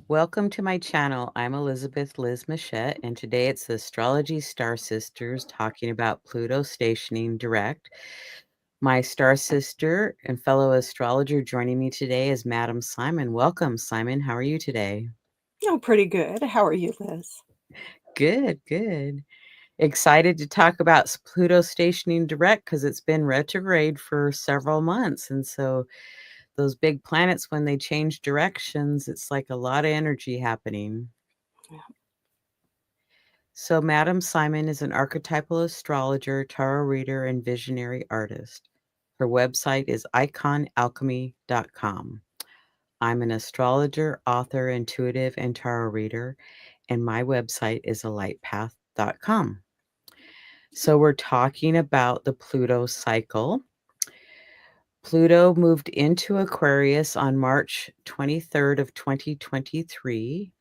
Welcome to my channel. I'm Elizabeth Liz Muschett, and today it's the Astrology Star Sisters talking about Pluto stationing direct. My star sister and fellow astrologer joining me today is Madam Simon. Welcome, Simon. How are you today? Oh, pretty good. How are you, Liz? Good, good. Excited to talk about Pluto stationing direct because it's been retrograde for several months. And so those big planets, when they change directions, it's like a lot of energy happening. Yeah. So, Madam Simon is an archetypal astrologer, tarot reader, and visionary artist. Her website is iconalchemy.com. I'm an astrologer, author, intuitive, and tarot reader, and my website is alightpath.com. So, we're talking about the Pluto cycle. Pluto moved into Aquarius on March 23rd of 2023.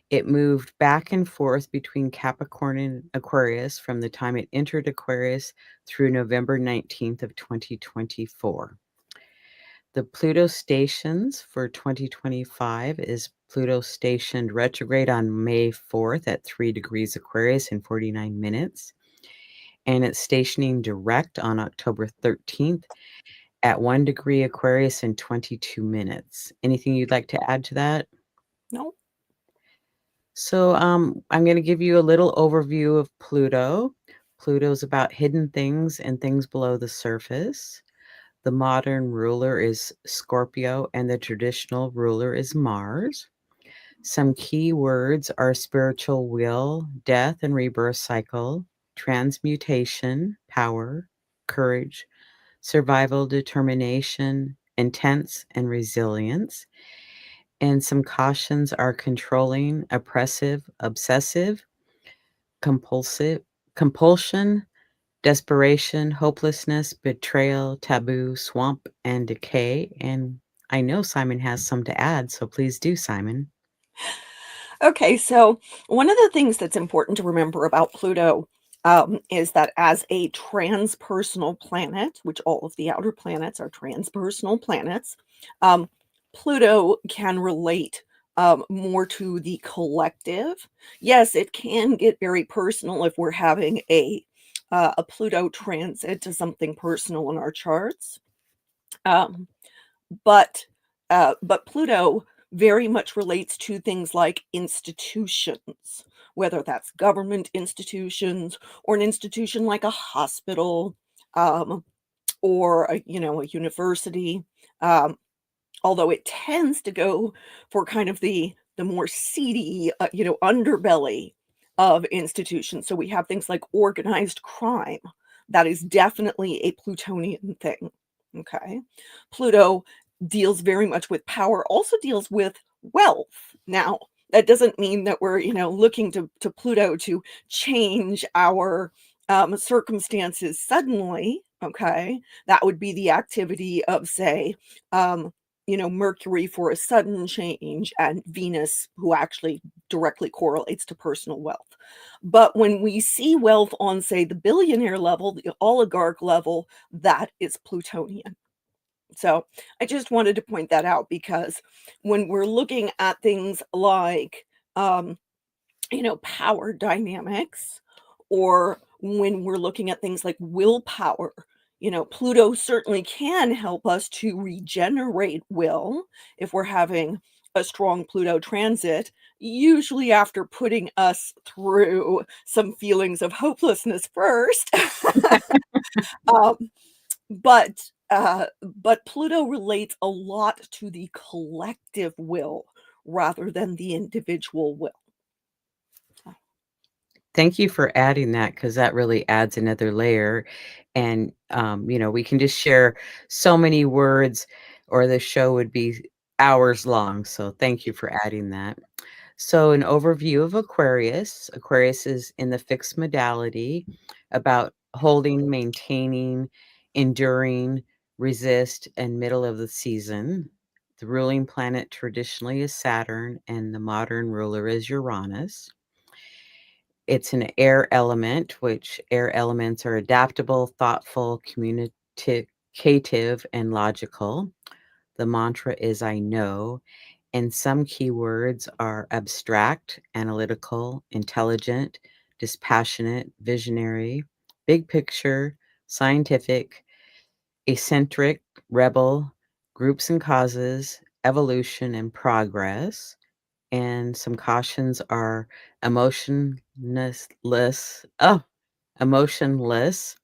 It moved back and forth between Capricorn and Aquarius from the time it entered Aquarius through November 19th of 2024. The Pluto stations for 2025 is Pluto stationed retrograde on May 4th at 3 degrees Aquarius in 49 minutes. And it's stationing direct on October 13th at 1 degree Aquarius in 22 minutes. Anything you'd like to add to that? No. So, I'm going to give you a little overview of Pluto. Pluto's about hidden things and things below the surface. The modern ruler is Scorpio, and the traditional ruler is Mars. Some key words are spiritual will, death and rebirth cycle, transmutation, power, courage, survival, determination, intense, and resilience. And some cautions are controlling, oppressive, obsessive, compulsive, compulsion, desperation, hopelessness, betrayal, taboo, swamp, and decay. And I know Simon has some to add, so please do, Simon. Okay, so one of the things that's important to remember about Pluto is that as a transpersonal planet, which all of the outer planets are transpersonal planets, um, Pluto can relate more to the collective. Yes, it can get very personal if we're having a Pluto transit to something personal in our charts. Um, but Pluto very much relates to things like institutions, whether that's government institutions or an institution like a hospital, um, or a university. Um, Although it tends to go for kind of the more seedy, underbelly of institutions. So we have things like organized crime. That is definitely a Plutonian thing. Okay. Pluto deals very much with power, also deals with wealth. Now, that doesn't mean that we're, looking to Pluto to change our circumstances suddenly. Okay. That would be the activity of, say, Mercury for a sudden change, and Venus, who actually directly correlates to personal wealth. But when we see wealth on, say, the billionaire level, the oligarch level, that is Plutonian. So I just wanted to point that out because when we're looking at things like, um, power dynamics, or when we're looking at things like willpower, Pluto certainly can help us to regenerate will if we're having a strong Pluto transit, usually after putting us through some feelings of hopelessness first. um, but Pluto relates a lot to the collective will rather than the individual will. Thank you for adding that because that really adds another layer. And, we can just share so many words, or the show would be hours long. So, thank you for adding that. So, an overview of Aquarius. Aquarius is in the fixed modality, about holding, maintaining, enduring, resist, and middle of the season. The ruling planet traditionally is Saturn, and the modern ruler is Uranus. It's an air element, which air elements are adaptable, thoughtful, communicative, and logical. The mantra is I know. And some keywords are abstract, analytical, intelligent, dispassionate, visionary, big picture, scientific, eccentric, rebel, groups and causes, evolution and progress. And some cautions are emotionless, emotionless,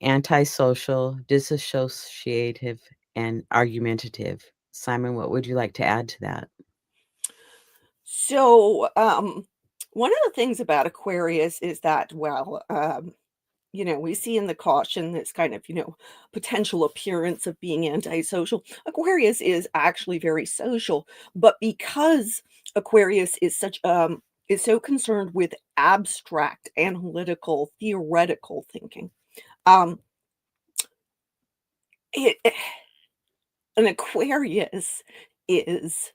antisocial, disassociative, and argumentative. Simon, what would you like to add to that? So, one of the things about Aquarius is that, well, we see in the caution this kind of, potential appearance of being antisocial. Aquarius is actually very social, but because Aquarius is so concerned with abstract, analytical, theoretical thinking, um, it, an Aquarius is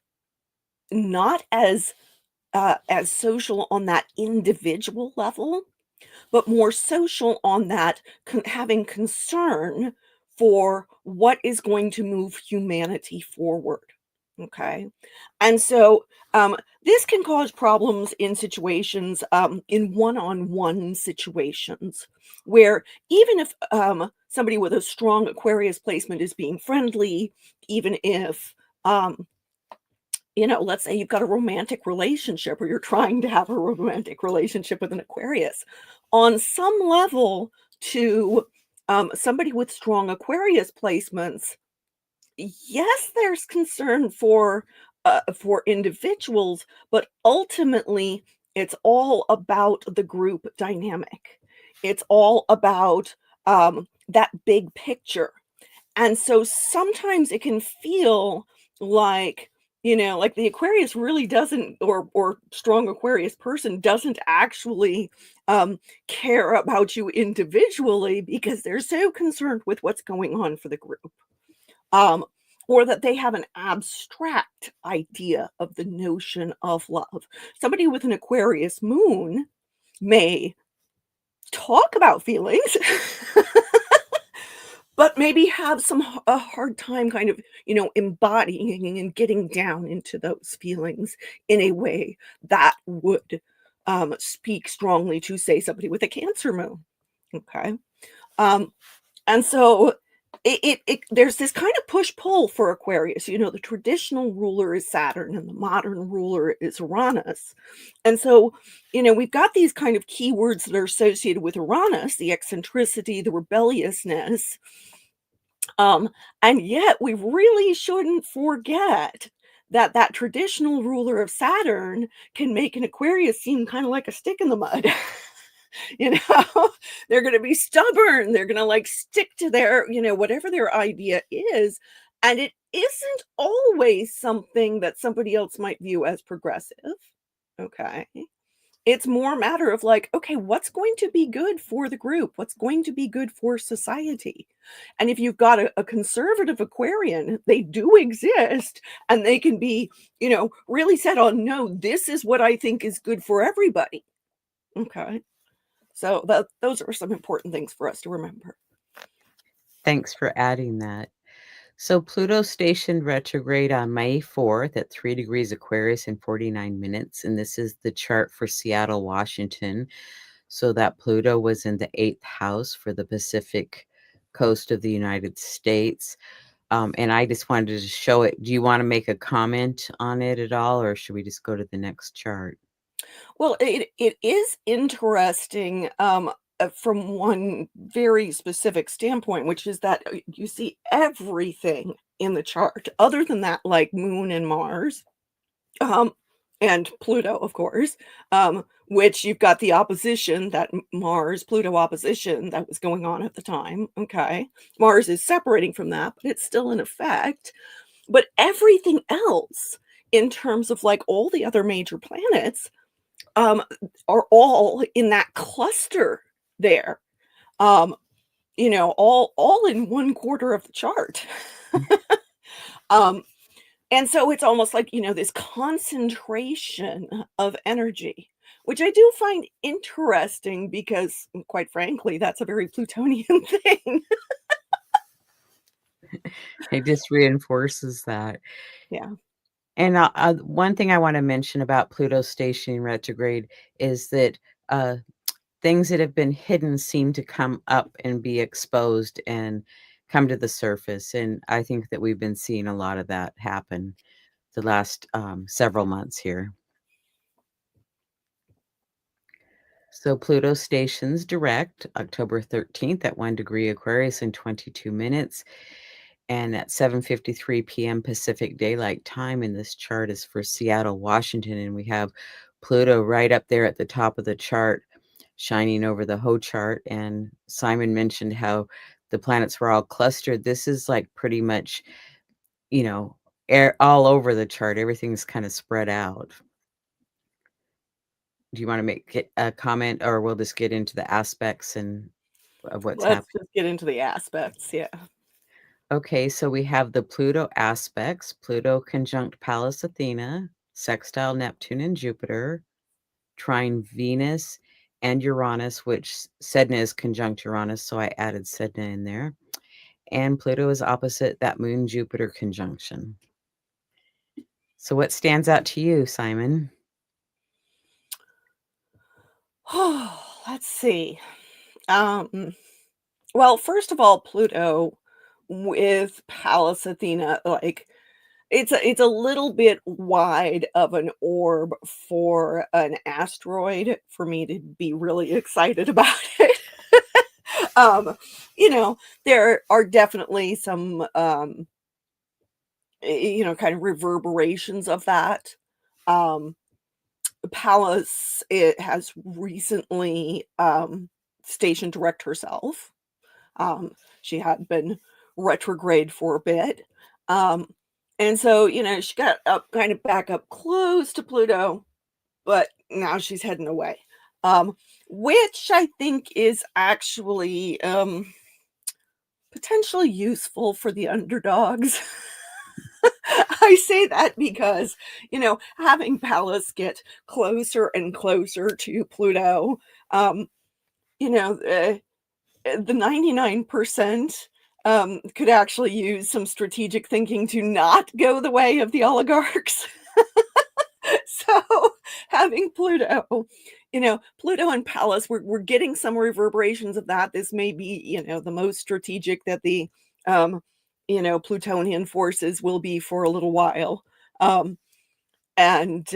not as social on that individual level, but more social on that having concern for what is going to move humanity forward. Okay. And so this can cause problems in situations, in one on one situations, where even if somebody with a strong Aquarius placement is being friendly, even if let's say you've got a romantic relationship or you're trying to have a romantic relationship with an Aquarius. On some level, to somebody with strong Aquarius placements, yes, there's concern for individuals, but ultimately, it's all about the group dynamic. It's all about that big picture. And so sometimes it can feel like, like the Aquarius really doesn't, or strong Aquarius person doesn't actually care about you individually because they're so concerned with what's going on for the group. Um, or that they have an abstract idea of the notion of love. Somebody with an Aquarius moon may talk about feelings, but maybe have a hard time kind of, embodying and getting down into those feelings in a way that would speak strongly to, say, somebody with a Cancer moon. Okay. Um, and so there's this kind of push-pull for Aquarius. The traditional ruler is Saturn and the modern ruler is Uranus. And so, we've got these kind of keywords that are associated with Uranus, the eccentricity, the rebelliousness. And yet we really shouldn't forget that that traditional ruler of Saturn can make an Aquarius seem kind of like a stick in the mud. you know, they're going to be stubborn. They're going to like stick to their, whatever their idea is. And it isn't always something that somebody else might view as progressive. Okay. It's more a matter of like, okay, what's going to be good for the group? What's going to be good for society? And if you've got a conservative Aquarian, they do exist and they can be, really set on, no, this is what I think is good for everybody. Okay. So those are some important things for us to remember. Thanks for adding that. So Pluto stationed retrograde on May 4th at 3 degrees Aquarius in 49 minutes. And this is the chart for Seattle, Washington. So that Pluto was in the 8th house for the Pacific coast of the United States. And I just wanted to show it. Do you want to make a comment on it at all, or should we just go to the next chart? Well, it is interesting, from one very specific standpoint, which is that you see everything in the chart other than that, like Moon and Mars, um, and Pluto, of course, which you've got the opposition, that Mars Pluto opposition that was going on at the time. Okay. Mars is separating from that, but it's still in effect. But everything else, in terms of like all the other major planets, um, are all in that cluster there. Um, all in one quarter of the chart. um, and so it's almost like, this concentration of energy, which I do find interesting because, quite frankly, that's a very Plutonian thing. It just reinforces that. Yeah. And one thing I want to mention about Pluto stationing retrograde is that uh, things that have been hidden seem to come up and be exposed and come to the surface. And I think that we've been seeing a lot of that happen the last several months here. So Pluto stations direct October 13th at 1 degree Aquarius in 22 minutes. And at 7:53 p.m. Pacific Daylight Time, and this chart is for Seattle, Washington, and we have Pluto right up there at the top of the chart, shining over the whole chart. And Simon mentioned how the planets were all clustered. This is like pretty much, you know, air all over the chart. Everything's kind of spread out. Do you want to make a comment, or we'll just get into the aspects and of what's Let's happening? just get into the aspects. Yeah. Okay, so we have the Pluto aspects, Pluto conjunct Pallas Athena, sextile Neptune and Jupiter, trine Venus and Uranus, which Sedna is conjunct Uranus, so I added Sedna in there. And Pluto is opposite that Moon Jupiter conjunction. So what stands out to you, Simon? Let's see. Well, first of all, Pluto with Pallas Athena, like it's a little bit wide of an orb for an asteroid for me to be really excited about it. um, there are definitely some kind of reverberations of that. Um, Pallas, it has recently stationed direct herself. She had been retrograde for a bit. Um, and so, she got up kind of back up close to Pluto, but now she's heading away. Which I think is actually potentially useful for the underdogs. I say that because, having Pallas get closer and closer to Pluto, um, the 99% could actually use some strategic thinking to not go the way of the oligarchs. So having Pluto and Pallas, we're getting some reverberations of that. This may be, the most strategic that the, um, Plutonian forces will be for a little while. Um, and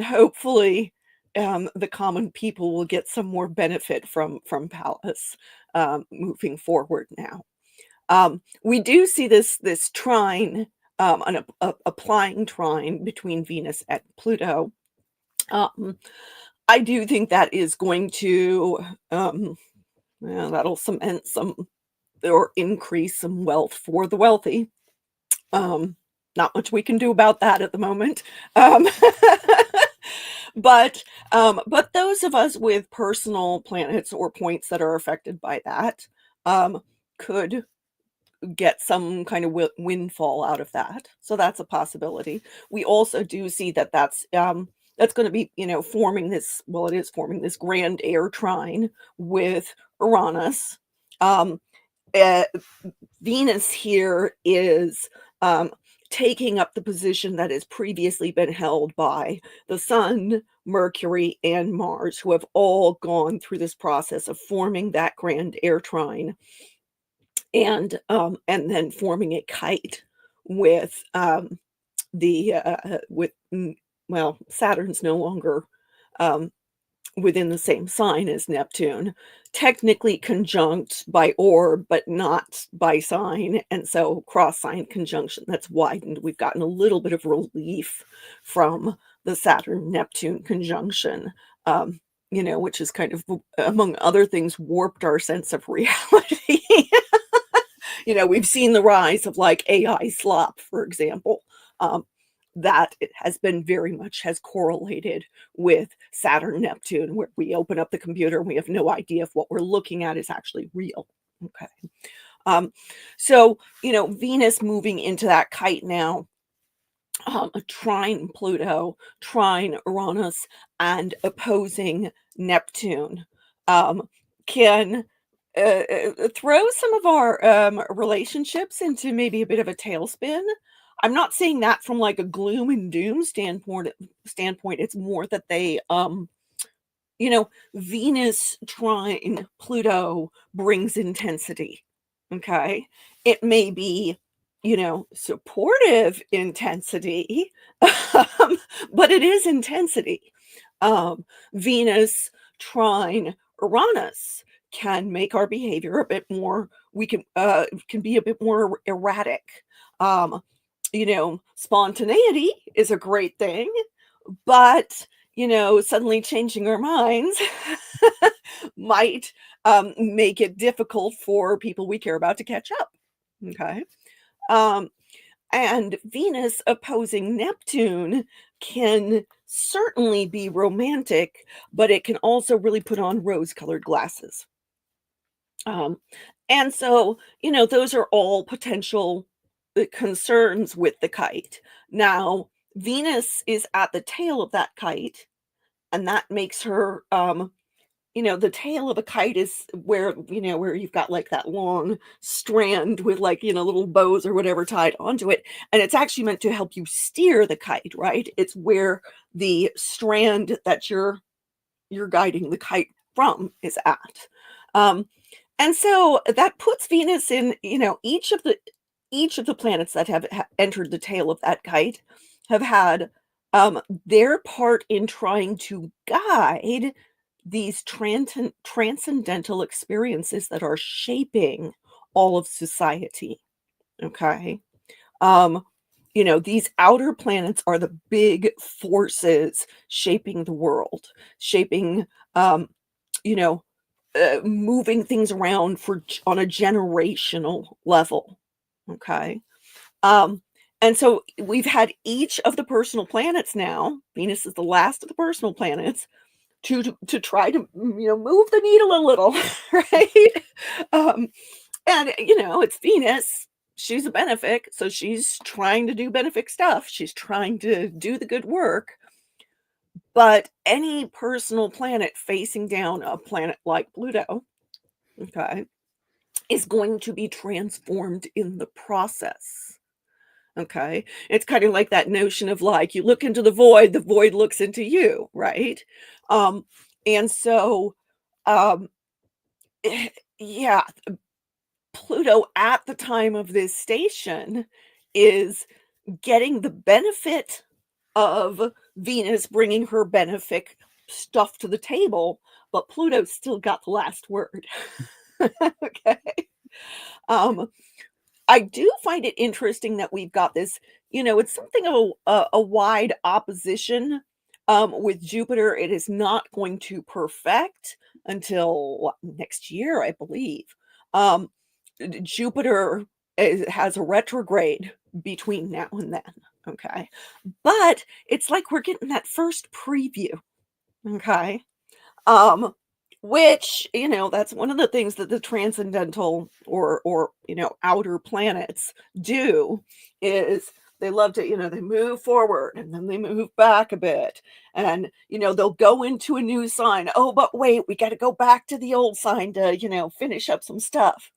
hopefully the common people will get some more benefit from Pallas moving forward now. We do see this trine, applying trine between Venus and Pluto. I do think that is going to that'll cement some or increase some wealth for the wealthy. Not much we can do about that at the moment. Um, but those of us with personal planets or points that are affected by that could get some kind of windfall out of that. So that's a possibility. We also do see that that's going to be, forming this, well, it is forming this grand air trine with Uranus. Um, uh, Venus here is taking up the position that has previously been held by the Sun, Mercury, and Mars, who have all gone through this process of forming that grand air trine and then forming a kite with the with well, Saturn's no longer um, within the same sign as Neptune, technically conjunct by orb, but not by sign. And so cross sign conjunction that's widened. We've gotten a little bit of relief from the Saturn Neptune conjunction, which is kind of, among other things, warped our sense of reality. We've seen the rise of like AI slop, for example. That it has been very much has correlated with Saturn Neptune, where we open up the computer and we have no idea if what we're looking at is actually real. Okay. So, Venus moving into that kite now, a trine Pluto, trine Uranus, and opposing Neptune can throw some of our relationships into maybe a bit of a tailspin. I'm not saying that from like a gloom and doom standpoint. It's more that they, Venus trine Pluto brings intensity. Okay. It may be, supportive intensity, but it is intensity. Venus trine Uranus can make our behavior a bit more, we can be a bit more erratic. Um, Spontaneity is a great thing, but suddenly changing our minds might make it difficult for people we care about to catch up. Okay. Um, and Venus opposing Neptune can certainly be romantic, but it can also really put on rose colored glasses. Um, and so, those are all potential concerns with the kite. Now, Venus is at the tail of that kite, and that makes her, the tail of a kite is where you've got like that long strand with like, little bows or whatever tied onto it. And it's actually meant to help you steer the kite, right? It's where the strand that you're guiding the kite from is at. Um, and so that puts Venus in, each of the planets that have entered the tail of that kite have had their part in trying to guide these transcendental experiences that are shaping all of society. Okay. Um, these outer planets are the big forces shaping the world, shaping, you know, moving things around on a generational level. Okay. Um, and so we've had each of the personal planets now. Venus is the last of the personal planets to try to move the needle a little, right? Um, and it's Venus. She's a benefic, so she's trying to do benefic stuff. She's trying to do the good work. But any personal planet facing down a planet like Pluto, okay, is going to be transformed in the process. Okay. It's kind of like that notion of like you look into the void looks into you, right? Um, and so um yeah, Pluto at the time of this station is getting the benefit of Venus bringing her benefic stuff to the table, but Pluto's still got the last word. Okay. Um, I do find it interesting that we've got this, it's something of a wide opposition with Jupiter. It is not going to perfect until next year, I believe. Um, Jupiter has a retrograde between now and then. Okay. But it's like we're getting that first preview. Okay. Um, which, that's one of the things that the transcendental or outer planets do is they love to, they move forward and then they move back a bit. And, they'll go into a new sign. Oh, but wait, we got to go back to the old sign to, finish up some stuff.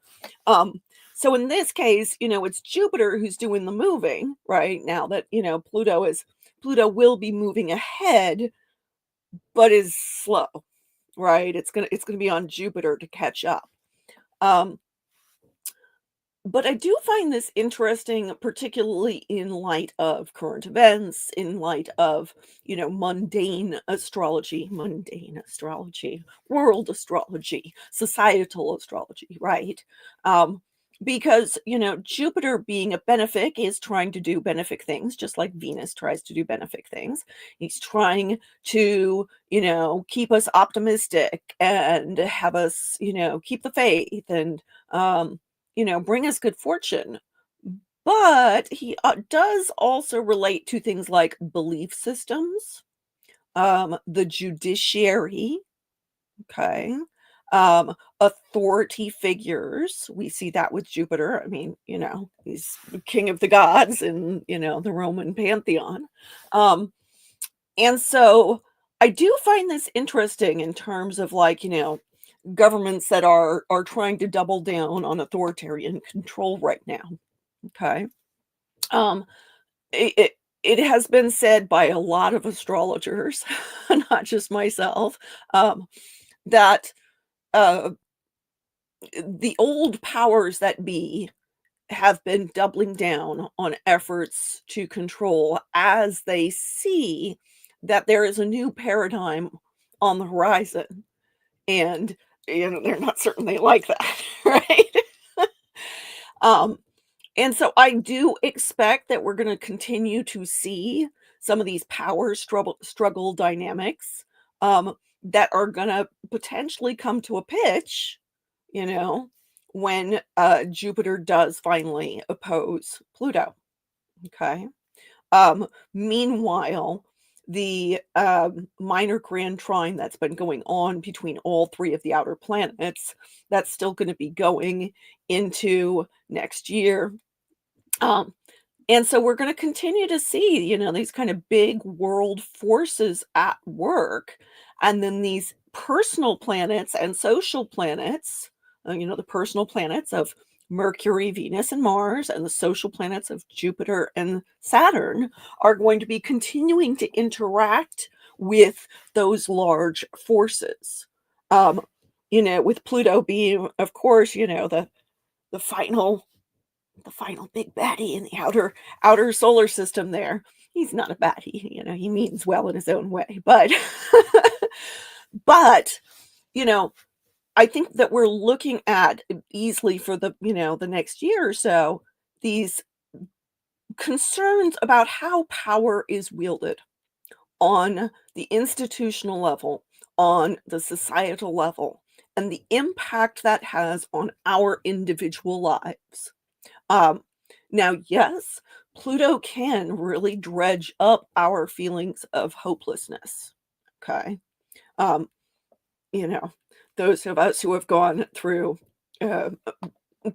So in this case, it's Jupiter who's doing the moving, right? Now that, Pluto will be moving ahead, but is slow, right? It's gonna be on Jupiter to catch up. Um, but I do find this interesting, particularly in light of current events, in light of, mundane astrology, world astrology, societal astrology, right? Um, because, Jupiter being a benefic is trying to do benefic things, just like Venus tries to do benefic things. He's trying to, keep us optimistic and have us, keep the faith and, bring us good fortune. But he does also relate to things like belief systems, the judiciary, okay, authority figures. We see that with Jupiter. I mean, he's the king of the gods in, the Roman pantheon. And so I do find this interesting in terms of like, governments that are trying to double down on authoritarian control right now. Okay. Um, it has been said by a lot of astrologers, not just myself, that, uh, the old powers that be have been doubling down on efforts to control as they see that there is a new paradigm on the horizon, and, they're not certain they like that, right? Um, and so I do expect that we're gonna continue to see some of these power struggle dynamics, that are gonna potentially come to a pitch, you know, when, Jupiter does finally oppose Pluto, okay? Meanwhile, the, minor grand trine that's been going on between all 3 of the outer planets, that's still gonna be going into next year. Um, and so we're gonna continue to see, these kind of big world forces at work, and then these personal planets and social planets, the personal planets of Mercury, Venus, and Mars, and the social planets of Jupiter and Saturn are going to be continuing to interact with those large forces. Um, with Pluto being, of course, the final the final big baddie in the outer solar system there. He's not a baddie, he means well in his own way, but but, you know, I think that we're looking at easily for the next year or so, these concerns about how power is wielded on the institutional level, on the societal level, and the impact that has on our individual lives. Um, Now, yes, Pluto can really dredge up our feelings of hopelessness. Okay. Um, you know, those of us who have gone through uh,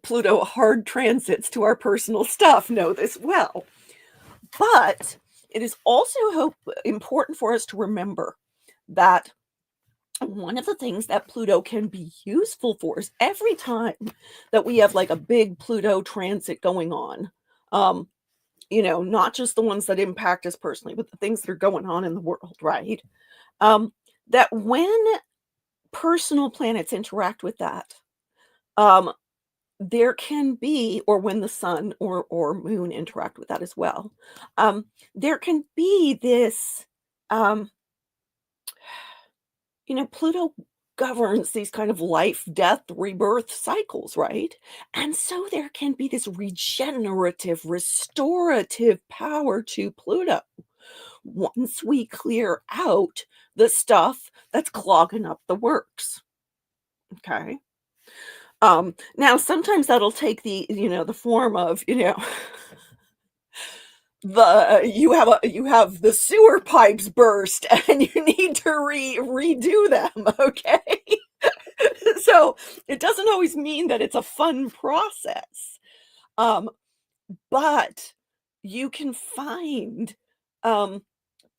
Pluto hard transits to our personal stuff know this well. But it is also important for us to remember that one of the things that Pluto can be useful for is every time that we have like a big Pluto transit going on, um, not just the ones that impact us personally, but the things that are going on in the world, right? Um, that when personal planets interact with that, um, there can be, or when the sun or moon interact with that as well, there can be this um Pluto governs these kind of life, death, rebirth cycles, right? And so there can be this regenerative, restorative power to Pluto once we clear out the stuff that's clogging up the works. Okay. Now sometimes that'll take the form of, you have the sewer pipes burst and you need to redo them, okay? So, it doesn't always mean that it's a fun process, um, but you can find, um,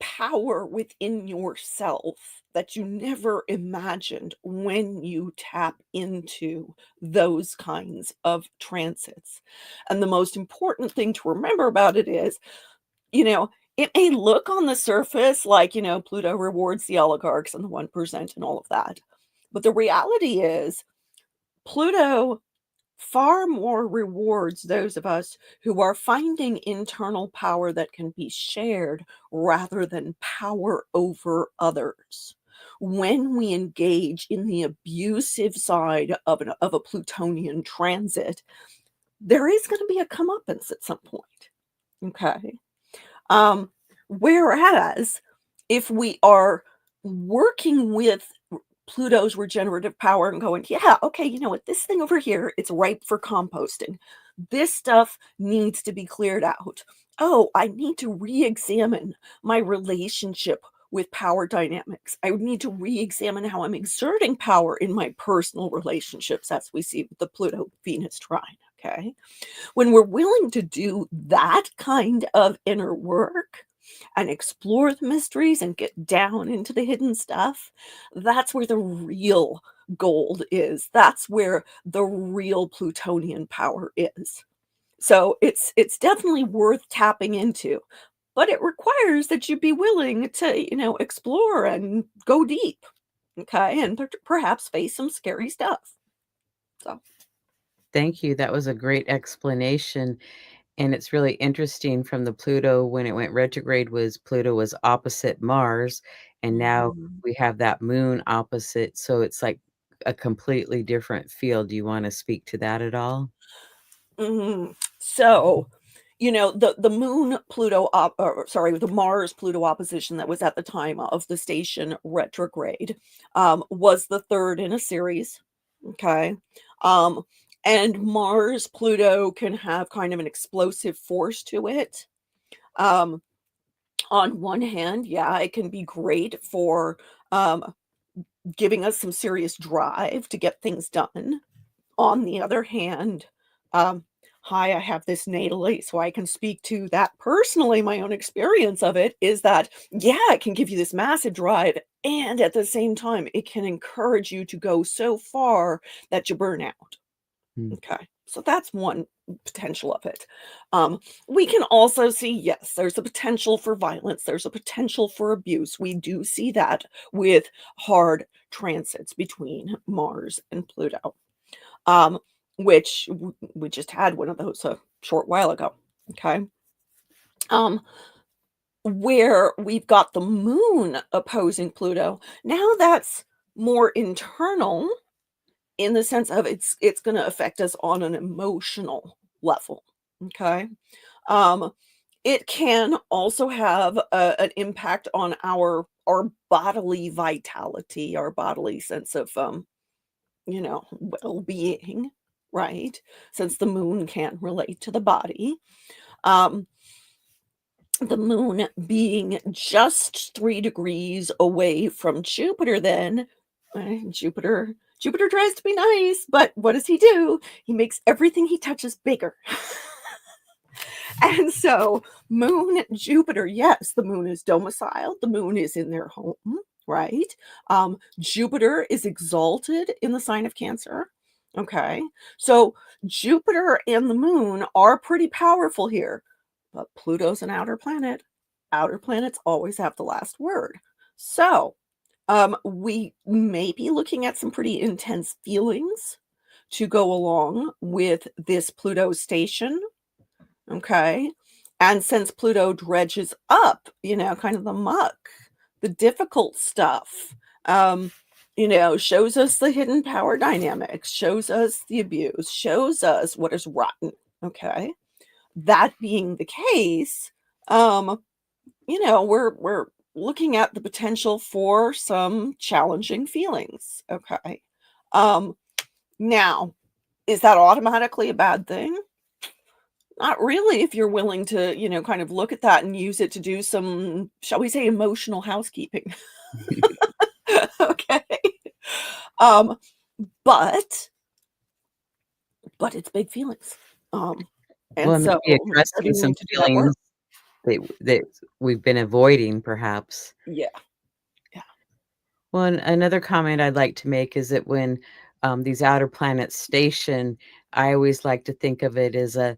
power within yourself that you never imagined when you tap into those kinds of transits, and the most important thing to remember about it is you know, it may look on the surface like, Pluto rewards the oligarchs and the 1% and all of that. But the reality is, Pluto far more rewards those of us who are finding internal power that can be shared rather than power over others. When we engage in the abusive side of a Plutonian transit, there is going to be a comeuppance at some point. Okay. Um, Whereas if we are working with Pluto's regenerative power and going, yeah, okay, you know what, this thing over here, it's ripe for composting. This stuff needs to be cleared out. Oh, I need to re-examine my relationship with power dynamics. I need to re-examine how I'm exerting power in my personal relationships, as we see with the Pluto Venus trine. Okay. When we're willing to do that kind of inner work and explore the mysteries and get down into the hidden stuff, that's where the real gold is. That's where the real Plutonian power is. So it's definitely worth tapping into, but it requires that you be willing to, explore and go deep, okay, and perhaps face some scary stuff. So, Thank you. That was a great explanation. And it's really interesting from the Pluto when it went retrograde was Pluto was opposite Mars, and now mhm. we have that moon opposite, so it's like a completely different field. Do you wanna speak to that at all? Mhm. So, the Moon Pluto or sorry, the Mars Pluto opposition that was at the time of the station retrograde, was the third in a series. Okay. Um, and Mars Pluto can have kind of an explosive force to it. Um, on one hand, yeah, it can be great for giving us some serious drive to get things done. On the other hand, um, hi, I have this natally, so I can speak to that personally. My own experience of it is that, yeah, it can give you this massive drive, and at the same time, it can encourage you to go so far that you burn out. Mm, Okay, so that's one potential of it. We can also see, yes, there's a potential for violence, there's a potential for abuse. We do see that with hard transits between Mars and Pluto, um, which we just had one of those a short while ago. Okay. Um, where we've got the moon opposing Pluto. Now that's more internal in the sense of it's going to affect us on an emotional level. Okay. Um, it can also have an impact on our bodily vitality, our bodily sense of well-being, right? Since the moon can relate to the body. Um, the moon being just 3 degrees away from Jupiter then, Jupiter tries to be nice, but what does he do? He makes everything he touches bigger. And so, Moon, Jupiter, yes, the moon is domiciled, the moon is in their home, right? Jupiter is exalted in the sign of Cancer. Okay. So, Jupiter and the moon are pretty powerful here, but Pluto's an outer planet. Outer planets always have the last word. So, we may be looking at some pretty intense feelings to go along with this Pluto station. Okay. And since Pluto dredges up, kind of the muck, the difficult stuff, um, shows us the hidden power dynamics, shows us the abuse, shows us what is rotten. Okay. That being the case, um, we're looking at the potential for some challenging feelings. Okay. Um, now, is that automatically a bad thing? Not really if you're willing to, kind of look at that and use it to do some, shall we say, emotional housekeeping. Okay. Um, but it's big feelings. Um, and well, so maybe addressing starting some to do that work. feelings that we've been avoiding perhaps. Yeah. Yeah. Well, another comment I'd like to make is that when these outer planets station, I always like to think of it as a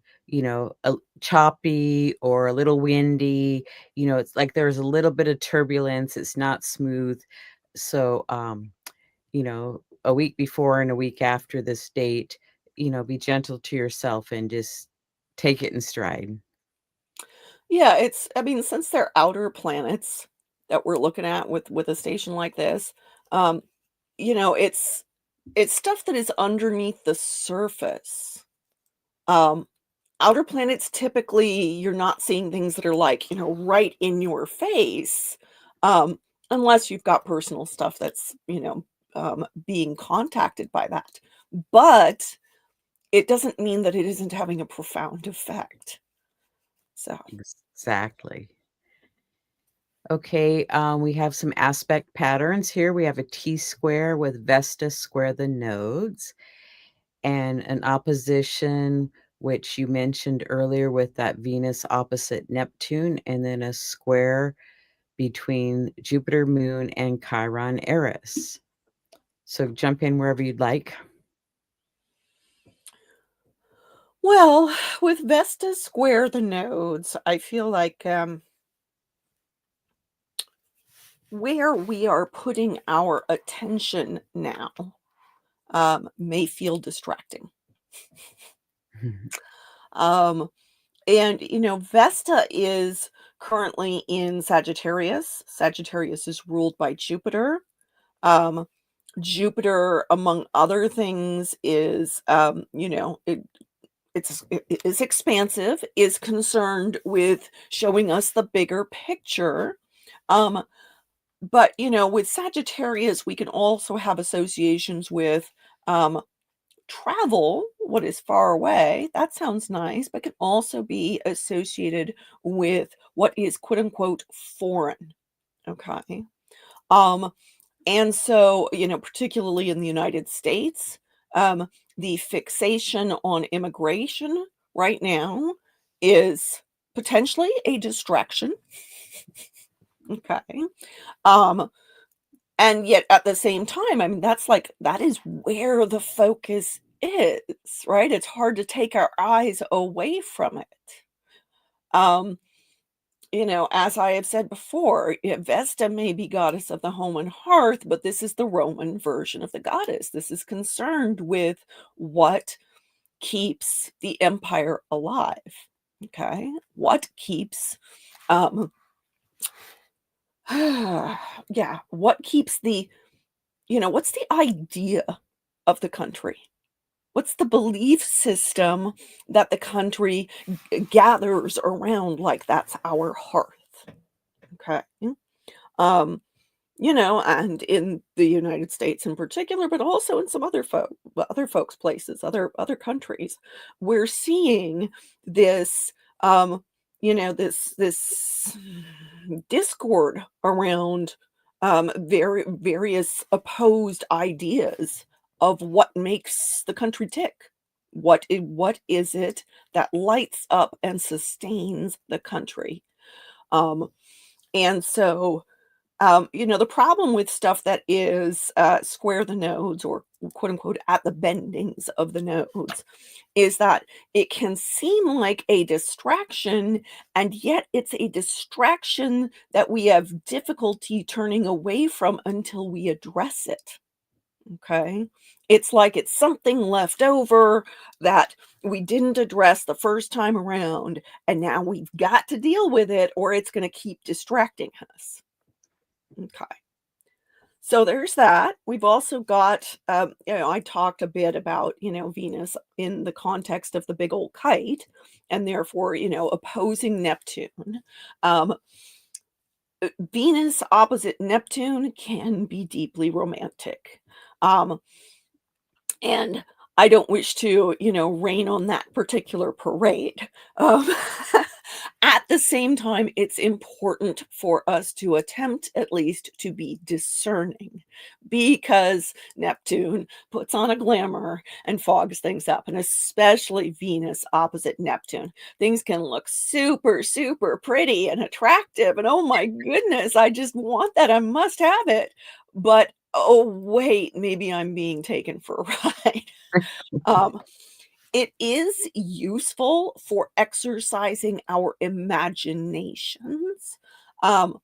choppy or a little windy. It's like there's a little bit of turbulence. It's not smooth. So, a week before and a week after this date, be gentle to yourself and just take it in stride. Yeah, I mean, since they're outer planets that we're looking at with a station like this, um, it's stuff that is underneath the surface. Um, outer planets typically you're not seeing things that are like, right in your face, um, unless you've got personal stuff that's, being contacted by that. But it doesn't mean that it isn't having a profound effect. So, Exactly. Okay, we have some aspect patterns here. We have a T square with Vesta square the nodes, and an opposition, which you mentioned earlier with that Venus opposite Neptune, and then a square between Jupiter, Moon, and Chiron, Eris. So jump in wherever you'd like. Well, with Vesta square the nodes, I feel like where we are putting our attention now may feel distracting. Um, and, Vesta is currently in Sagittarius. Sagittarius is ruled by Jupiter. Um, Jupiter, among other things, is, it is expansive, is concerned with showing us the bigger picture. Um, but with Sagittarius, we can also have associations with um, travel, what is far away. That sounds nice, but can also be associated with what is quote unquote foreign. Okay. Um, and so, particularly in the United States, the fixation on immigration right now is potentially a distraction. Okay. Um, and yet at the same time, I mean, that is where the focus is, right? It's hard to take our eyes away from it. Um, as I have said before, Vesta may be goddess of the home and hearth, but this is the Roman version of the goddess. This is concerned with what keeps the empire alive. Okay. What keeps, um, yeah, what keeps what's the idea of the country? What's the belief system that the country gathers around like that's our hearth? Okay. Um, and in the United States in particular, but also in some other folks' places, other countries, we're seeing this, this discord around various opposed ideas of what makes the country tick. What is it that lights up and sustains the country? Um, and so the problem with stuff that is square the nodes or quote unquote at the bendings of the nodes is that it can seem like a distraction, and yet it's a distraction that we have difficulty turning away from until we address it. Okay. It's like it's something left over that we didn't address the first time around, and now we've got to deal with it, or it's going to keep distracting us. Okay. So there's that. We've also got, I talked a bit about, Venus in the context of the big old kite, and therefore, opposing Neptune. Um, Venus opposite Neptune can be deeply romantic. Um, and I don't wish to, rain on that particular parade. Um, at the same time, it's important for us to attempt at least to be discerning because Neptune puts on a glamour and fogs things up, and especially Venus opposite Neptune. Things can look super, super pretty and attractive, and oh my goodness, I just want that. I must have it. But oh, wait, maybe I'm being taken for a ride. Um, it is useful for exercising our imaginations. Um,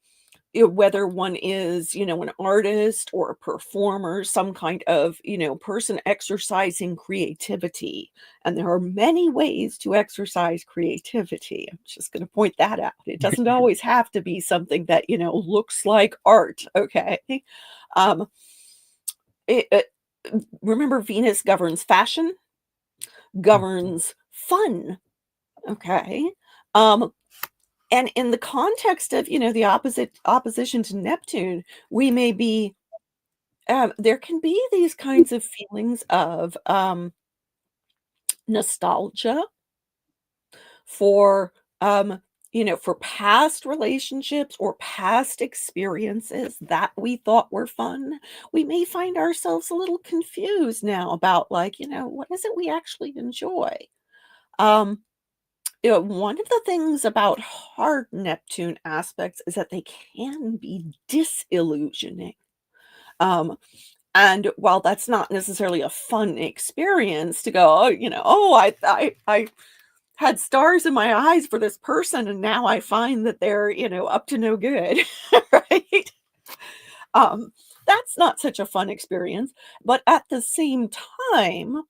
whether one is, an artist or a performer, some kind of, person exercising creativity. And there are many ways to exercise creativity. I'm just going to point that out. It doesn't always have to be something that, looks like art. Okay. Um, it, it- Remember, Venus governs fashion, governs fun. Okay. Um, and in the context of, the opposition to Neptune, we may be there can be these kinds of feelings of nostalgia for for past relationships or past experiences that we thought were fun. We may find ourselves a little confused now about like, what is it we actually enjoy? Um, one of the things about hard Neptune aspects is that they can be disillusioning. Um, And while that's not necessarily a fun experience to go, "Oh, I had stars in my eyes for this person, and now I find that they're, up to no good," right? Um, that's not such a fun experience, but at the same time,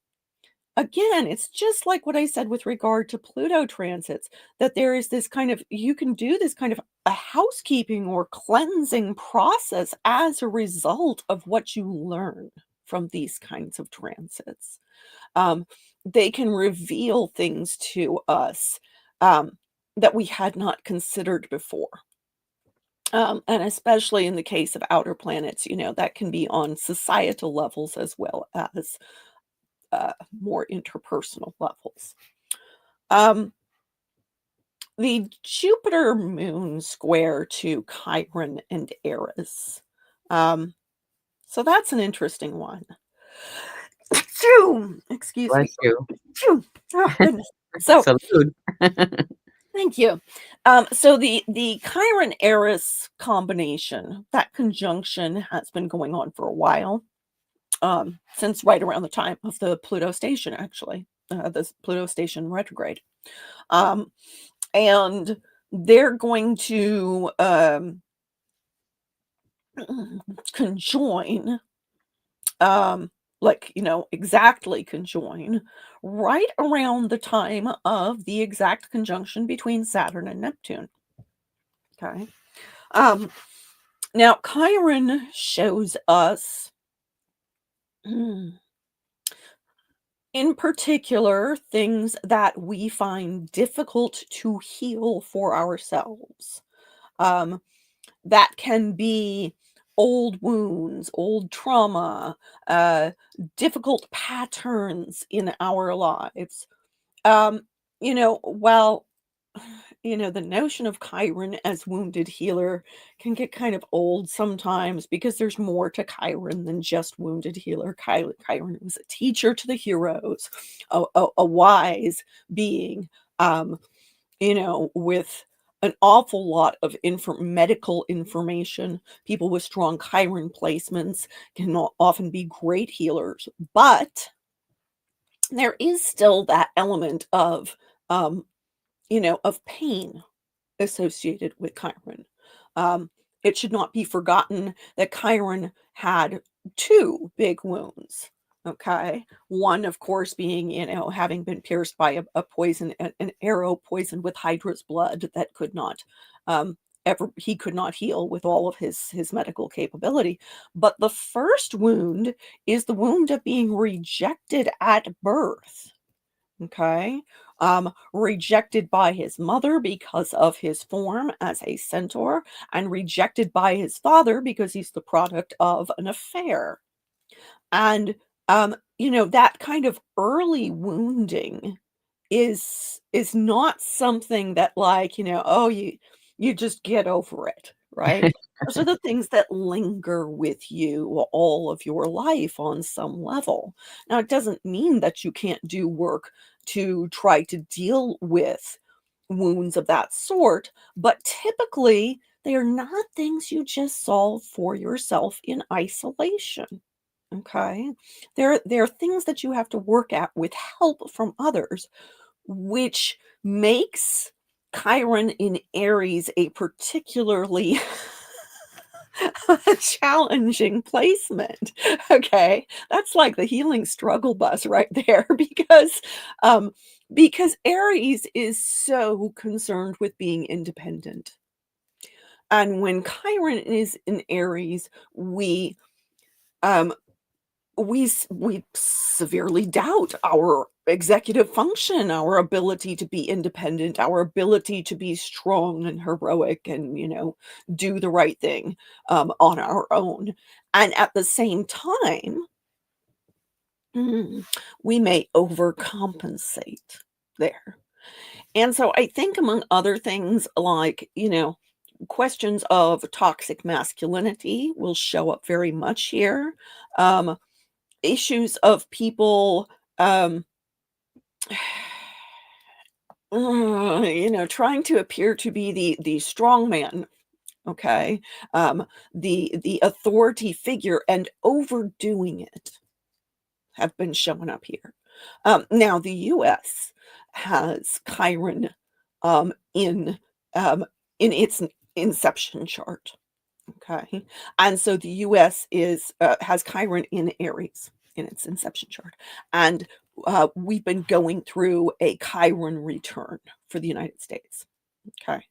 again, it's just like what I said with regard to Pluto transits, that there is this kind of you can do this kind of a housekeeping or cleansing process as a result of what you learn from these kinds of transits. Um, they can reveal things to us that we had not considered before. And especially in the case of outer planets, that can be on societal levels as well as more interpersonal levels. Um, the Jupiter moon square to Chiron and Eris. Um, so that's an interesting one. Phew, excuse me. Bless you. Phew. Oh, goodness. So Salute. thank you. So the Chiron Eris combination, that conjunction has been going on for a while. Since right around the time of the Pluto station, actually, this Pluto station retrograde. Um, and they're going to conjoin, exactly conjoin right around the time of the exact conjunction between Saturn and Neptune. Okay. Um, now, Chiron shows us. In particular, things that we find difficult to heal for ourselves. Um, that can be old wounds, old trauma, difficult patterns in our lives. Well, the notion of Chiron as wounded healer can get kind of old sometimes because there's more to Chiron than just wounded healer. Chiron was a teacher to the heroes, a wise being, um, with an awful lot of medical information. People with strong Chiron placements can often be great healers, but there is still that element um, of pain associated with Chiron. Um, it should not be forgotten that Chiron had two big wounds. Okay. One, of course, being, having been pierced by a poison, an arrow poisoned with Hydra's blood that could not he could not heal with all of his medical capability. But the first wound is the wound of being rejected at birth. Okay. Rejected by his mother because of his form as a centaur, and rejected by his father because he's the product of an affair. And that kind of early wounding is not something that, like, oh, you just get over it, right? Those are the things that linger with you all of your life on some level. Now, it doesn't mean that you can't do work to try to deal with wounds of that sort, but typically they are not things you just solve for yourself in isolation. Okay. There are things that you have to work at with help from others, which makes Chiron in Aries a particularly challenging placement. Okay. That's like the healing struggle bus right there um because Aries is so concerned with being independent. And when Chiron is in Aries, um we severely doubt our executive function, our ability to be independent, our ability to be strong and heroic and, do the right thing on our own. And at the same time, mm, we may overcompensate there. And so I think, among other things, like, questions of toxic masculinity will show up very much here. Um, Issues of people, trying to appear to be the strong man okay? The authority figure and overdoing it have been showing up here. Now the US has Chiron um, in um, in its inception chart. Okay, and so the US is has Chiron in Aries in its inception chart, and we've been going through a Chiron return for the United States. Okay,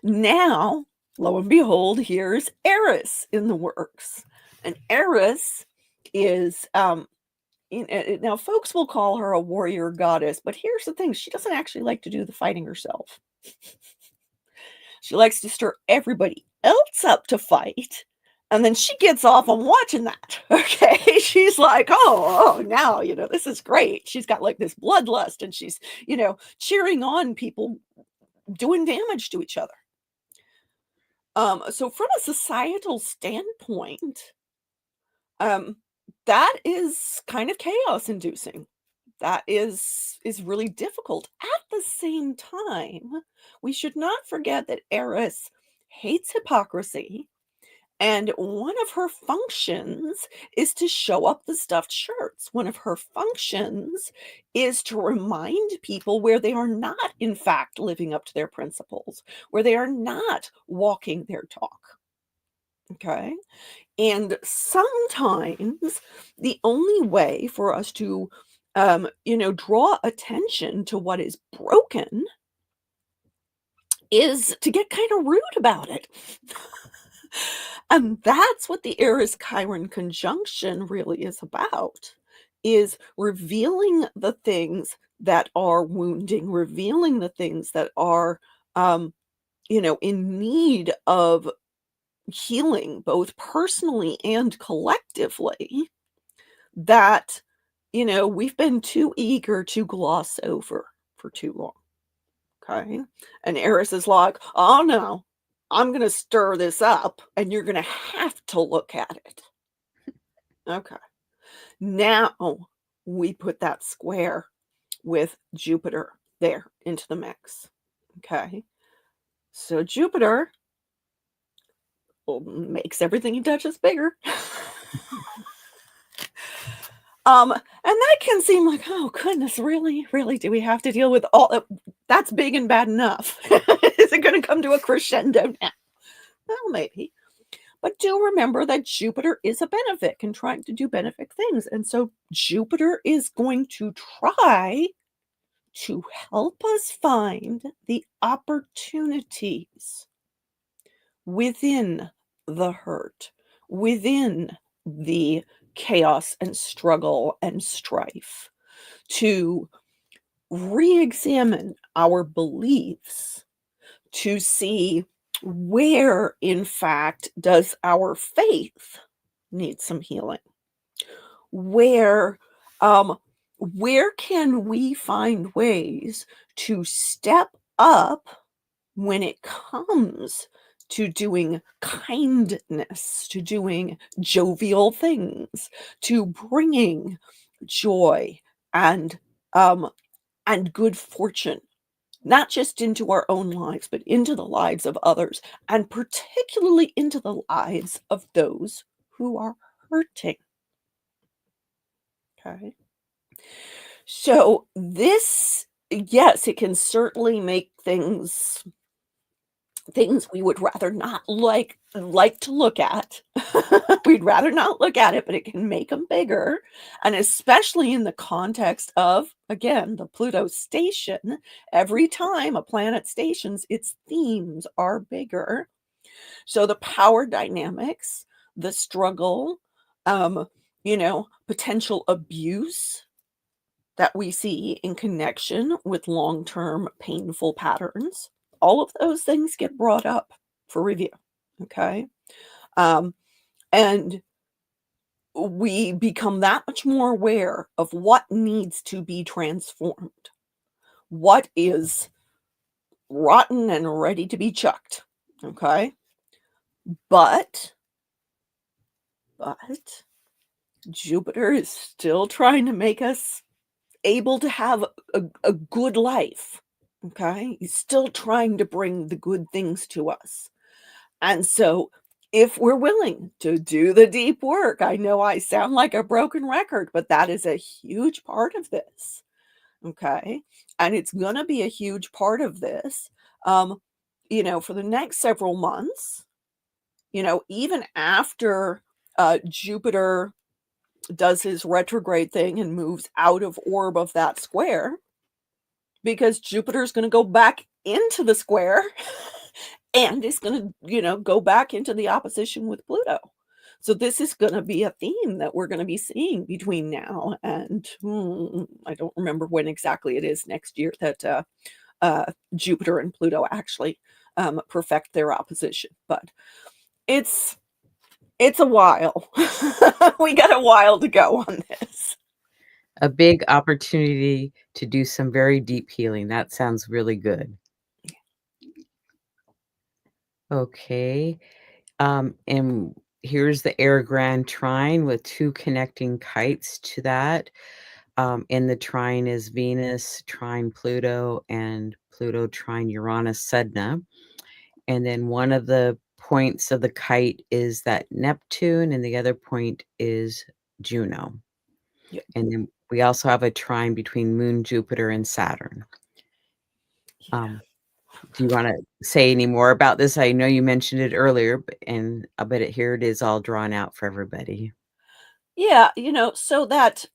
now lo and behold, here's Eris in the works, and Eris is now folks will call her a warrior goddess, but here's the thing: she doesn't actually like to do the fighting herself. She likes to stir everybody else up to fight, and then she gets off on watching that, okay? She's like, "Oh, now, this is great." She's got, like, this bloodlust, and she's, cheering on people doing damage to each other. So from a societal standpoint, um, that is kind of chaos-inducing. That is really difficult. At the same time, we should not forget that Eris hates hypocrisy, and one of her functions is to show up the stuffed shirts. One of her functions is to remind people where they are not, in fact, living up to their principles, where they are not walking their talk. Okay? And sometimes the only way for us to, draw attention to what is broken is to get kind of rude about it. And that's what the Eris Chiron conjunction really is about, is revealing the things that are wounding, revealing the things that are, in need of healing, both personally and collectively, that, we've been too eager to gloss over for too long. Okay. And Eris is like, oh no, I'm going to stir this up and you're going to have to look at it. Okay. Now we put that square with Jupiter there into the mix. Okay. So Jupiter makes everything he touches bigger. And that can seem like, oh goodness, really? Really? Do we have to deal with all that's big and bad enough? Is it going to come to a crescendo now? Well, maybe. But do remember that Jupiter is a benefic and trying to do benefic things. And so Jupiter is going to try to help us find the opportunities within the hurt, within the chaos and struggle and strife, to re-examine our beliefs, to see where, in fact, does our faith need some healing? Where can we find ways to step up when it comes to doing kindness, to doing jovial things, to bringing joy and good fortune, not just into our own lives, but into the lives of others, and particularly into the lives of those who are hurting. Okay. So this, yes, it can certainly make things we would rather not like to look at. We'd rather not look at it, but it can make them bigger, and especially in the context of, again, the Pluto station. Every time a planet stations, its themes are bigger. So the power dynamics, the struggle, potential abuse that we see in connection with long-term painful patterns, all of those things get brought up for review. Okay. And we become that much more aware of what needs to be transformed, what is rotten and ready to be chucked. Okay. But Jupiter is still trying to make us able to have a good life. Okay. He's still trying to bring the good things to us. And so if we're willing to do the deep work, I know I sound like a broken record, but that is a huge part of this. Okay. And it's going to be a huge part of this, for the next several months, even after Jupiter does his retrograde thing and moves out of orb of that square, because Jupiter's going to go back into the square and it's going to, go back into the opposition with Pluto. So this is going to be a theme that we're going to be seeing between now and I don't remember when exactly it is next year that Jupiter and Pluto actually perfect their opposition. But it's a while. We got a while to go on this. A big opportunity to do some very deep healing. That sounds really good. Okay. And here's the air grand trine with 2 connecting kites to that. In the trine is Venus trine Pluto and Pluto trine Uranus Sedna. And then one of the points of the kite is that Neptune, and the other point is Juno. Yeah. And then we also have a trine between Moon, Jupiter, and Saturn. Do you want to say any more about this? I know you mentioned it earlier, and I bet here it is all drawn out for everybody. Yeah, so that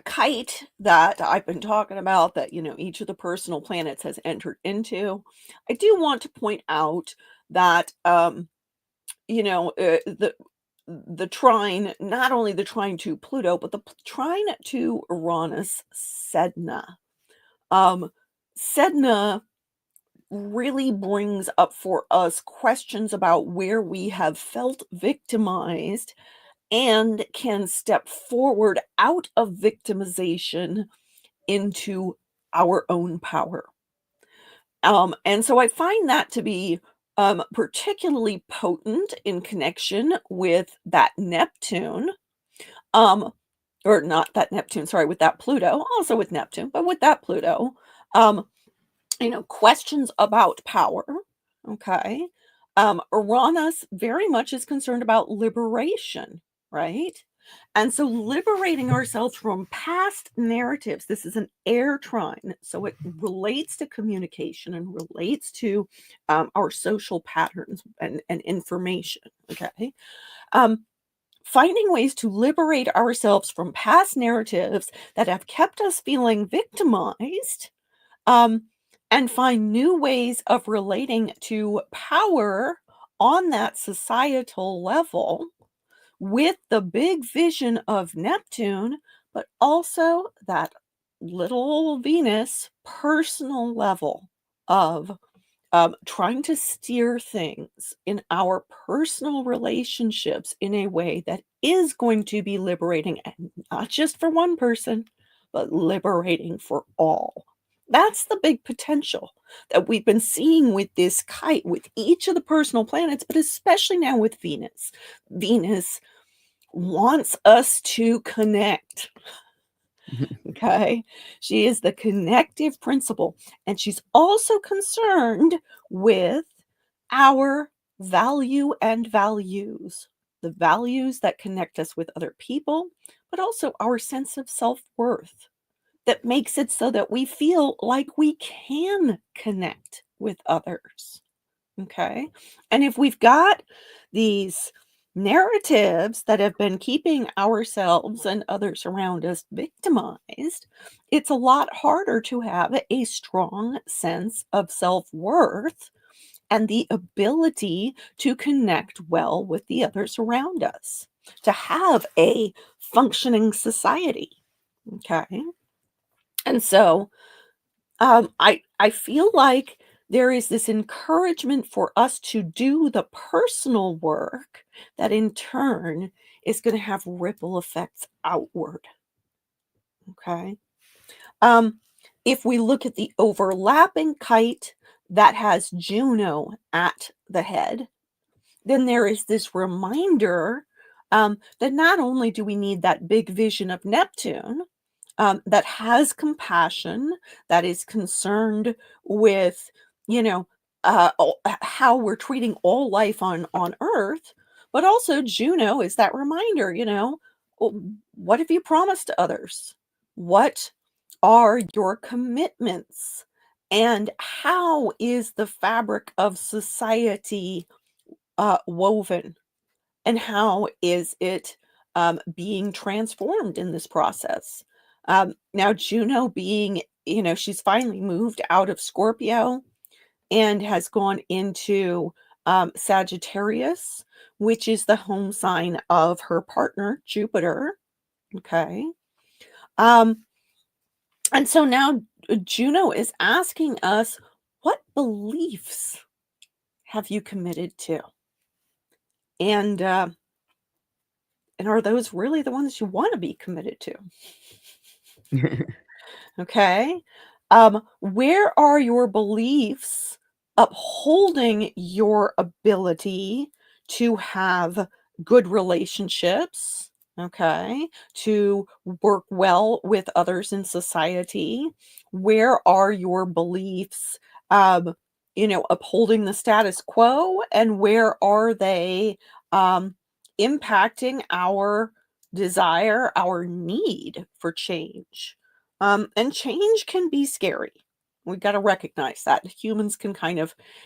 kite that I've been talking about that, each of the personal planets has entered into, I do want to point out that the trine, not only the trine to Pluto, but the trine to Uranus Sedna. Sedna really brings up for us questions about where we have felt victimized and can step forward out of victimization into our own power. And so I find that to be particularly potent in connection with that Neptune, or not that Neptune, sorry, with that Pluto, also with Neptune, but with that Pluto, questions about power. Okay. Uranus very much is concerned about liberation, right? And so liberating ourselves from past narratives, this is an air trine, so it relates to communication and relates to our social patterns and information, okay? Finding ways to liberate ourselves from past narratives that have kept us feeling victimized, and find new ways of relating to power on that societal level with the big vision of Neptune, but also that little Venus personal level of trying to steer things in our personal relationships in a way that is going to be liberating, and not just for one person, but liberating for all. That's the big potential that we've been seeing with this kite, with each of the personal planets, but especially now with Venus. Venus wants us to connect. Okay. She is the connective principle. And she's also concerned with our value and values, the values that connect us with other people, but also our sense of self worth that makes it so that we feel like we can connect with others. Okay. And if we've got these narratives that have been keeping ourselves and others around us victimized, it's a lot harder to have a strong sense of self worth and the ability to connect well with the others around us, to have a functioning society. Okay. And so I feel like there is this encouragement for us to do the personal work that in turn is going to have ripple effects outward. Okay. If we look at the overlapping kite that has Juno at the head, then there is this reminder that not only do we need that big vision of Neptune, that has compassion, that is concerned with, you know, how we're treating all life on Earth, but also Juno is that reminder, what have you promised to others? What are your commitments? And how is the fabric of society woven? And how is it being transformed in this process? Now, Juno being, she's finally moved out of Scorpio and has gone into Sagittarius, which is the home sign of her partner, Jupiter. Okay. Um, and so now Juno is asking us, what beliefs have you committed to? And are those really the ones you want to be committed to? Okay. Where are your beliefs upholding your ability to have good relationships? Okay. To work well with others in society? Where are your beliefs, upholding the status quo? And where are they impacting our desire, our need for change? And change can be scary. We got to recognize that humans can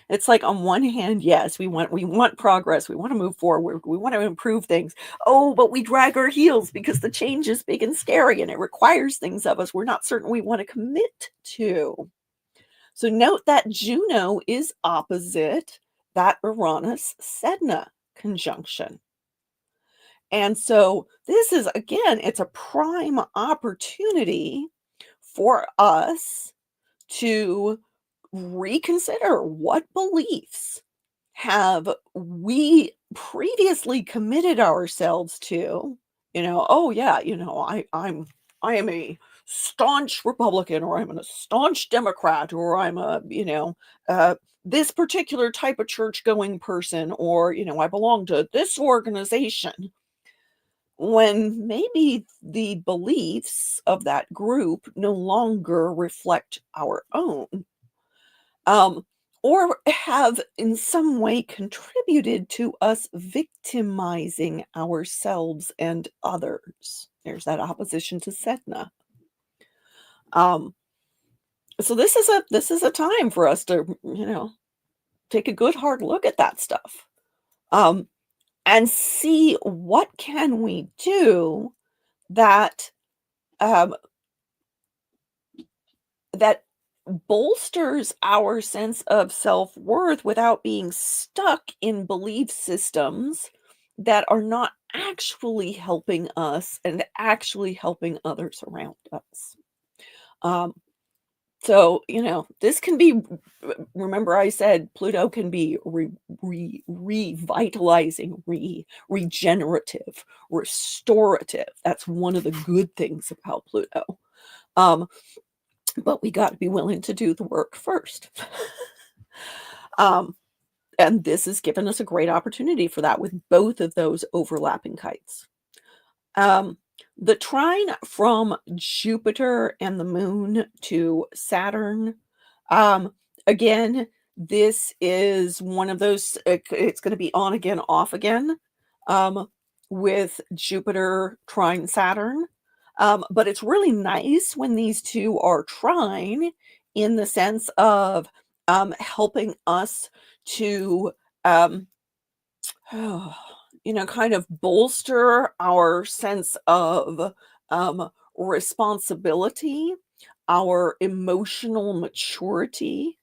it's like on one hand, yes, we want progress, we want to move forward, we want to improve things. Oh, but we drag our heels because the change is big and scary and it requires things of us we're not certain we want to commit to. So note that Juno is opposite that Uranus Sedna conjunction. And so this is, again, it's a prime opportunity for us to reconsider what beliefs have we previously committed ourselves to. Oh yeah, I am a staunch Republican, or I'm a staunch Democrat, or I'm a, this particular type of church going person, or I belong to this organization, when maybe the beliefs of that group no longer reflect our own, or have in some way contributed to us victimizing ourselves and others. There's that opposition to Sedna. So this is a time for us to, take a good hard look at that stuff. And see what can we do that that bolsters our sense of self-worth without being stuck in belief systems that are not actually helping us and actually helping others around us. Um, so, this can be, remember I said Pluto can be revitalizing, regenerative, restorative. That's one of the good things about Pluto. But we got to be willing to do the work first. And this has given us a great opportunity for that with both of those overlapping kites. The trine from Jupiter and the moon to Saturn, again, this is one of those, it's going to be on again, off again, with Jupiter trine Saturn. But it's really nice when these two are trine, in the sense of helping us to, kind of bolster our sense of responsibility, our emotional maturity,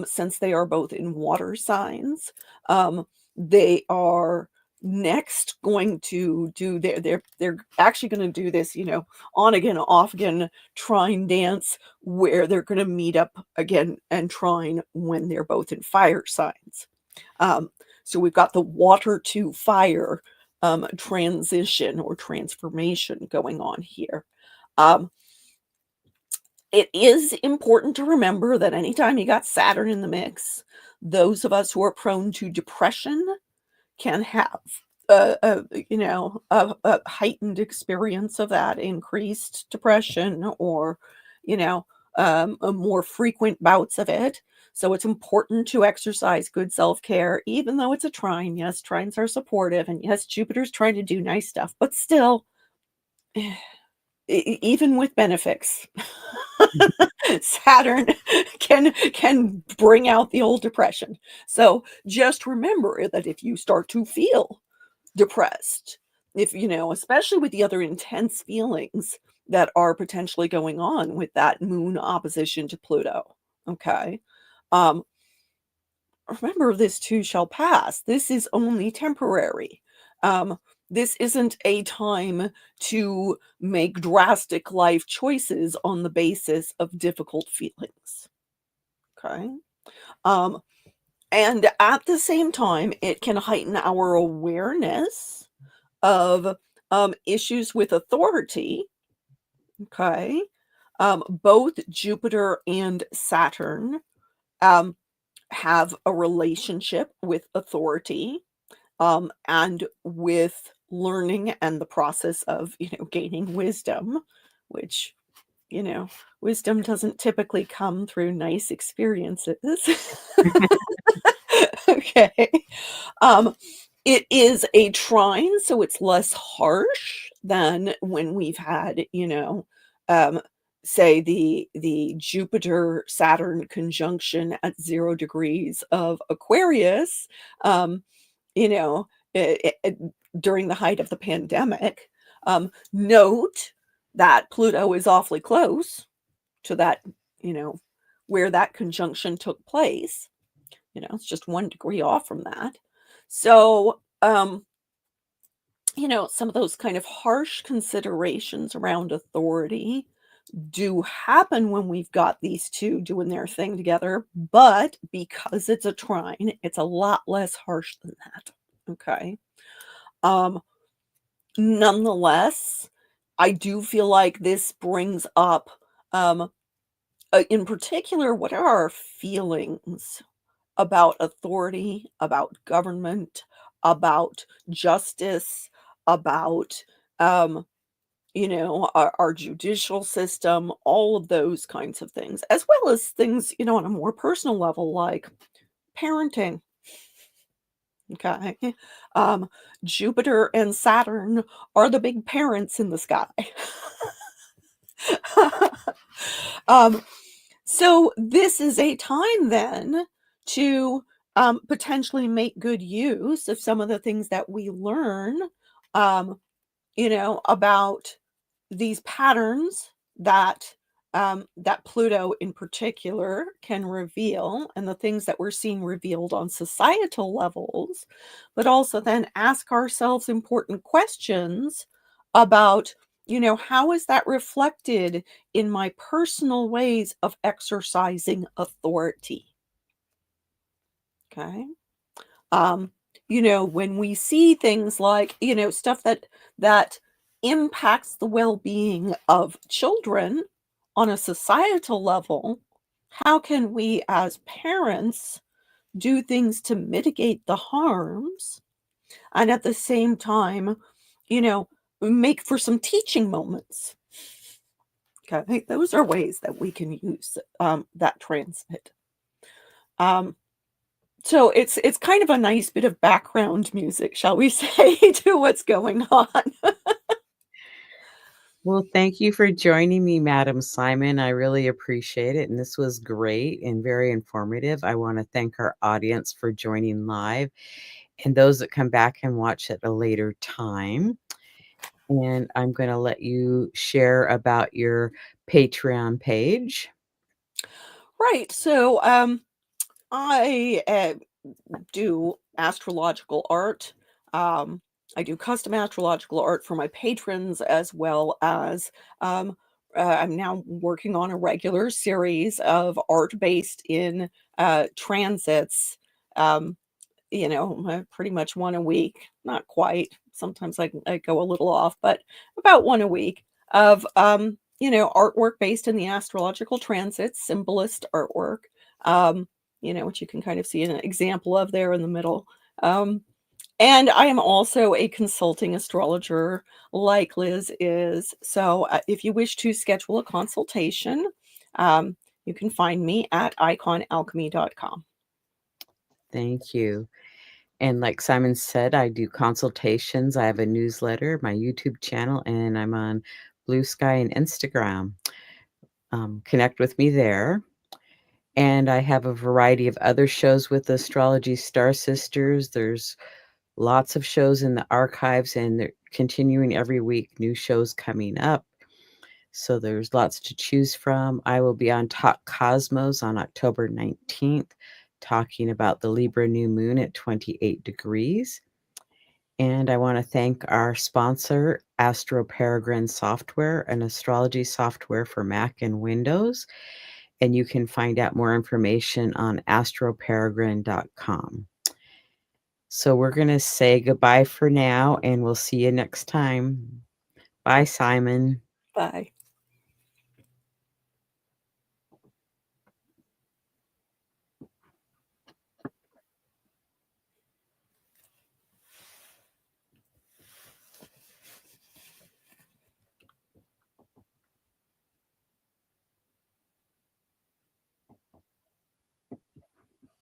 since they are both in water signs. They are next going to do they're actually going to do this, on again, off again trine dance, where they're going to meet up again and trine when they're both in fire signs. So we've got the water to fire transition or transformation going on here. It is important to remember that anytime you got Saturn in the mix, those of us who are prone to depression can have a heightened experience of that increased depression, or a more frequent bouts of it. So it's important to exercise good self-care, even though it's a trine. Yes, trines are supportive, and yes, Jupiter's trying to do nice stuff, but still, even with benefics, Saturn can bring out the old depression. So just remember that if you start to feel depressed, if especially with the other intense feelings that are potentially going on with that moon opposition to Pluto, okay? Um, remember, this too shall pass. This is only temporary. Um, this isn't a time to make drastic life choices on the basis of difficult feelings. Okay. Um, and at the same time, it can heighten our awareness of issues with authority. Okay. Both Jupiter and Saturn um, have a relationship with authority, and with learning and the process of, gaining wisdom, which, you know, wisdom doesn't typically come through nice experiences. Okay. Um, it is a trine, so it's less harsh than when we've had, um, say the Jupiter Saturn conjunction at 0 degrees of Aquarius, um, you know, during the height of the pandemic. Note that Pluto is awfully close to that, you know, where that conjunction took place. It's just 1 degree off from that. So, some of those kind of harsh considerations around authority do happen when we've got these two doing their thing together, but because it's a trine, it's a lot less harsh than that. Okay. Um, nonetheless, I do feel like this brings up, um, in particular, what are our feelings about authority, about government, about justice, about, our judicial system, all of those kinds of things, as well as things, on a more personal level, like parenting. Okay. Um, Jupiter and Saturn are the big parents in the sky. um, so this is a time then to potentially make good use of some of the things that we learn, about these patterns that Pluto in particular can reveal, and the things that we're seeing revealed on societal levels, but also then ask ourselves important questions about, how is that reflected in my personal ways of exercising authority? Okay. Um, when we see things like, stuff that impacts the well-being of children on a societal level, how can we as parents do things to mitigate the harms and at the same time, you know, make for some teaching moments? Okay, those are ways that we can use that transit. Um, So it's kind of a nice bit of background music, shall we say, to what's going on. Well, thank you for joining me, Madam Simon. I really appreciate it, and this was great and very informative. I wanna thank our audience for joining live and those that come back and watch at a later time. And I'm gonna let you share about your Patreon page. Right. So, I do astrological art. Um, I do custom astrological art for my patrons, as well as I'm now working on a regular series of art based in transits. Um, pretty much one a week. Not quite. Sometimes I go a little off, but about one a week of artwork based in the astrological transits, symbolist artwork. Which you can kind of see an example of there in the middle. And I am also a consulting astrologer, like Liz is. So if you wish to schedule a consultation, um, You can find me at iconalchemy.com. Thank you. And like Simon said, I do consultations. I have a newsletter, my YouTube channel, and I'm on Blue Sky and Instagram. Connect with me there. And I have a variety of other shows with Astrology Star Sisters. There's lots of shows in the archives, and they're continuing every week, new shows coming up. So there's lots to choose from. I will be on Talk Cosmos on October 19th, talking about the Libra new moon at 28 degrees. And I want to thank our sponsor, Astro Peregrine Software, an astrology software for Mac and Windows. And you can find out more information on astroperegrine.com. So we're going to say goodbye for now, and we'll see you next time. Bye, Simon. Bye.